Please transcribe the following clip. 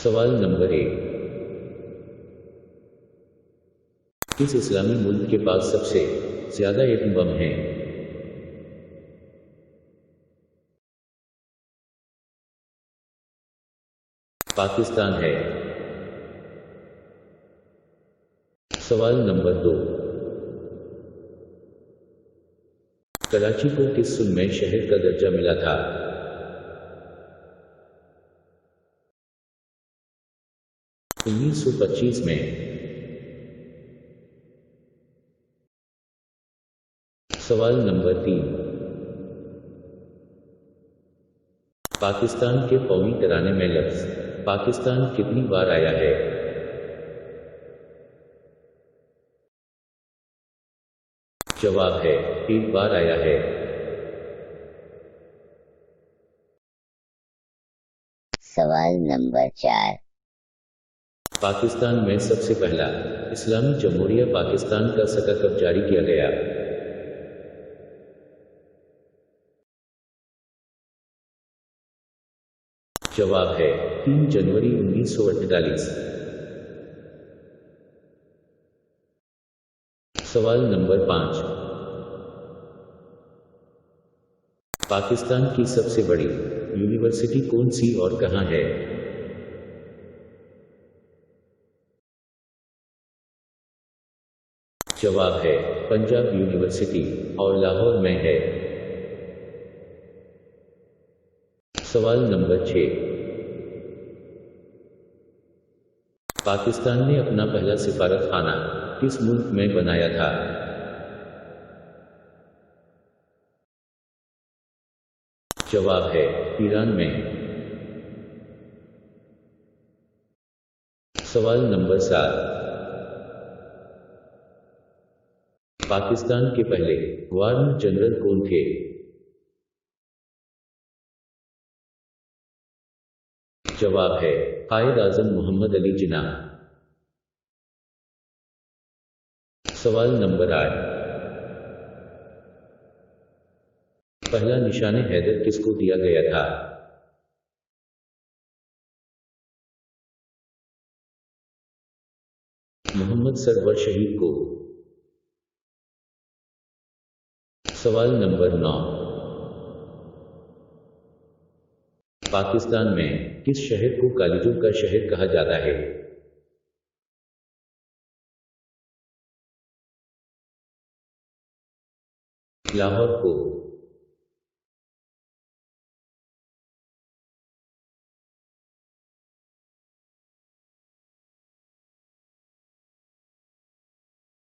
सवाल नंबर 1। किस इस्लामी मुल्क के पास सबसे ज्यादा एटम बम हैं? पाकिस्तान है। सवाल नंबर 2। कराची को किस सन में शहर का दर्जा मिला था? सन 1925 में। सवाल नंबर 3। पाकिस्तान के कौमी तराने में लफ्ज पाकिस्तान कितनी बार आया है? जवाब है 1 बार आया है। सवाल नंबर 4। पाकिस्तान में सबसे पहला इस्लामी जमहूरिया पाकिस्तान का सका कब जारी किया गया? जवाब है 3 जनवरी 1948। सवाल नंबर 5। पाकिस्तान की सबसे बड़ी यूनिवर्सिटी कौन सी और कहां है? जवाब है पंजाब यूनिवर्सिटी और लाहौर में है। सवाल नंबर 6। पाकिस्तान ने अपना पहला सिफारत खाना किस मुल्क में बनाया था? जवाब है ईरान में। सवाल नंबर 7। पाकिस्तान के पहले गवर्नर जनरल कौन थे? जवाब है कायद आजम मोहम्मद अली जिन्ना। सवाल नंबर 8। पहला निशाने हैदर किसको दिया गया था? मोहम्मद सरवर शहीद को। सवाल नंबर 9। पाकिस्तान में किस शहर को कॉलेजों का शहर कहा जाता है? लाहौर को।